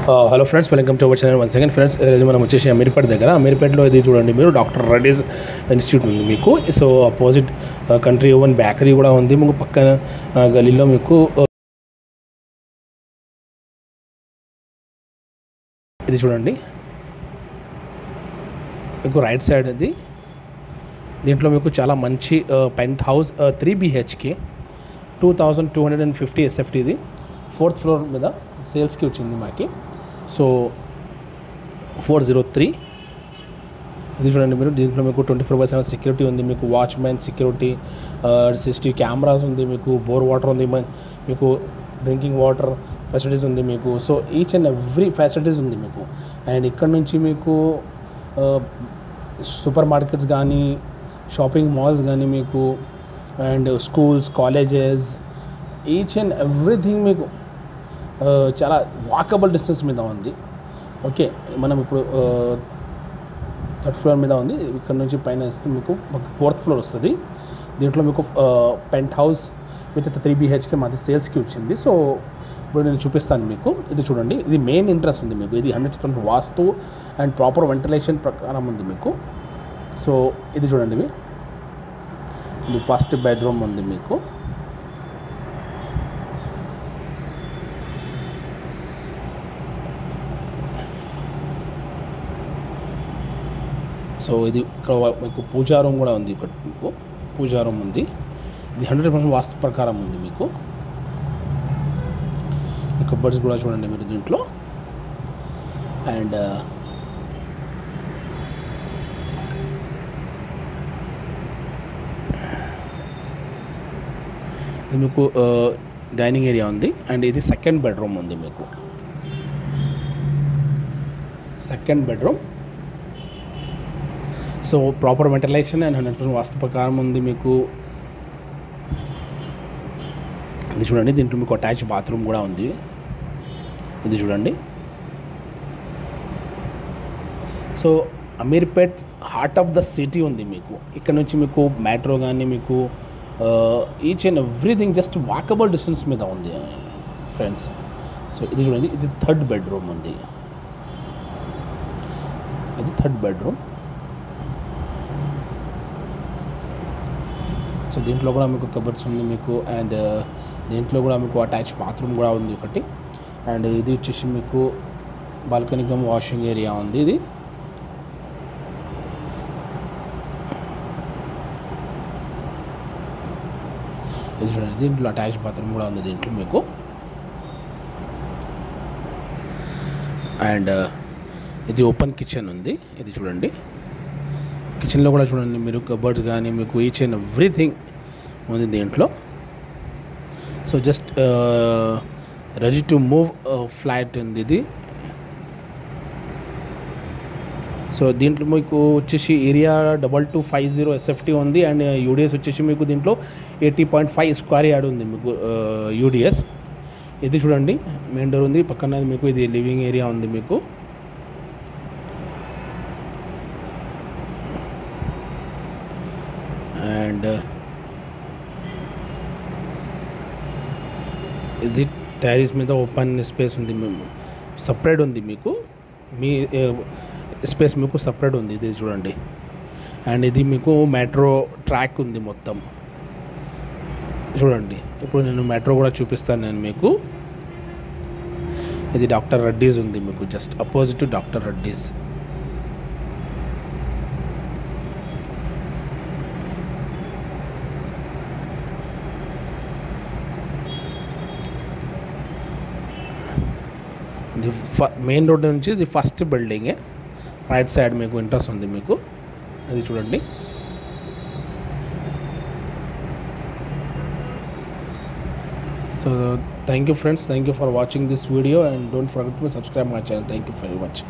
Hello friends, welcome to our channel once again. Friends, ఈరోజు మనం వచ్చేసి అమీర్పేట దగ్గర, అమీర్పేటలో ఇది చూడండి మీరు, డాక్టర్ రెడ్డీస్ ఇన్స్టిట్యూట్ ఉంది మీకు. So opposite country oven bakery కూడా ఉంది మీకు పక్కన గలీలో మీకు. ఇది చూడండి మీకు రైట్ సైడ్ ఇది. దీంట్లో మీకు చాలా మంచి పెంట్ హౌస్ 3 BHK 2250 SFT ఇది 4th ఫ్లోర్ మీద సేల్స్కి వచ్చింది మాకి. సో 403 ఇది చూడండి మీరు. దీంట్లో మీకు 24/7 సెక్యూరిటీ ఉంది మీకు, వాచ్మెన్ సెక్యూరిటీ, CCTV కెమెరాస్ ఉంది మీకు, బోర్ వాటర్ ఉంది మీకు, డ్రింకింగ్ వాటర్ ఫెసిలిటీస్ ఉంది మీకు. So each and every facilities ఉంది మీకు. అండ్ ఇక్కడ నుంచి మీకు సూపర్ మార్కెట్స్ కానీ, షాపింగ్ మాల్స్ కానీ మీకు, and schools, colleges, each and everything మీకు చాలా వాకబుల్ డిస్టెన్స్ మీద ఉంది. ఓకే, మనం ఇప్పుడు 3rd ఫ్లోర్ మీద ఉంది. ఇక్కడ నుంచి పైన వస్తే మీకు 4th ఫ్లోర్ వస్తుంది. దీంట్లో మీకు పెంట్ హౌస్ విత్ 3 BHK మాది సేల్స్కి వచ్చింది. సో ఇప్పుడు నేను చూపిస్తాను మీకు. ఇది చూడండి, ఇది మెయిన్ ఇంట్రెస్ట్ ఉంది మీకు. ఇది 100% వాస్తు అండ్ ప్రాపర్ వెంటిలేషన్ ప్రకారం ఉంది మీకు. సో ఇది చూడండి, ఇది ఫస్ట్ బెడ్రూమ్ ఉంది మీకు. సో ఇది ఇక్కడ మీకు పూజా రూమ్ కూడా ఉంది. ఇక్కడ మీకు పూజా రూమ్ ఉంది. ఇది 100% వాస్తు ప్రకారం ఉంది మీకు. ఈ కబర్డ్స్ కూడా చూడండి మీరు దీంట్లో. అండ్ ఇది మీకు డైనింగ్ ఏరియా ఉంది. అండ్ ఇది 2nd బెడ్రూమ్ ఉంది మీకు. 2nd bedroom. So proper ventilation and 100% వాస్తు ప్రకారం ఉంది మీకు. ఇది చూడండి, దీంట్లో మీకు అటాచ్ బాత్రూమ్ కూడా ఉంది. ఇది చూడండి. So Ameerpet heart of the city ఉంది మీకు. ఇక్కడ నుంచి మీకు మెట్రో కానీ మీకు each and everything just walkable distance మీద ఉంది ఫ్రెండ్స్. సో ఇది చూడండి, ఇది 3rd బెడ్రూమ్ ఉంది. ఇది 3rd బెడ్రూమ్. సో దీంట్లో కూడా మీకు కబర్డ్స్ ఉంది మీకు. అండ్ దీంట్లో కూడా మీకు అటాచ్ బాత్రూమ్ కూడా ఉంది ఒకటి. అండ్ ఇది వచ్చేసి మీకు బాల్కనీ కమ్ వాషింగ్ ఏరియా ఉంది. ఇది ఇది చూడండి, దీంట్లో అటాచ్ బాత్రూమ్ కూడా ఉంది దీంట్లో మీకు. అండ్ ఇది ఓపెన్ కిచెన్ ఉంది. ఇది చూడండి, కిచెన్లో కూడా చూడండి మీరు కబర్డ్స్ కానీ మీకు ఈచ్ అండ్ ఎవ్రీథింగ్ ఉంది దీంట్లో. So just ready to move flat ఉంది ఇది. సో దీంట్లో మీకు వచ్చేసి ఏరియా 2250 SFT ఉంది. అండ్ UDS వచ్చేసి మీకు దీంట్లో 80.5 స్క్వేర్ యార్డ్ ఉంది మీకు UDS. ఇది చూడండి, మెయిన్ డోర్ ఉంది పక్కన మీకు. ఇది లివింగ్ ఏరియా ఉంది మీకు. అండ్ ఇది టెర్రస్ మీద ఓపెన్ స్పేస్ ఉంది, సపరేట్ ఉంది మీకు. మీ స్పేస్ మీకు సపరేట్ ఉంది. ఇది చూడండి. అండ్ ఇది మీకు మెట్రో ట్రాక్ ఉంది మొత్తం చూడండి. ఇప్పుడు నేను మెట్రో కూడా చూపిస్తాను నేను మీకు. ఇది డాక్టర్ రెడ్డీస్ ఉంది మీకు, just opposite to doctor Reddy's. ఇది మెయిన్ రోడ్ నుంచి ఇది ఫస్ట్ బిల్డింగే. రైట్ సైడ్ మీకు ఇంట్రెస్ట్ ఉంది మీకు. అది చూడండి. So thank you friends, thank you for watching this video and don't forget to subscribe my channel. Thank you very much.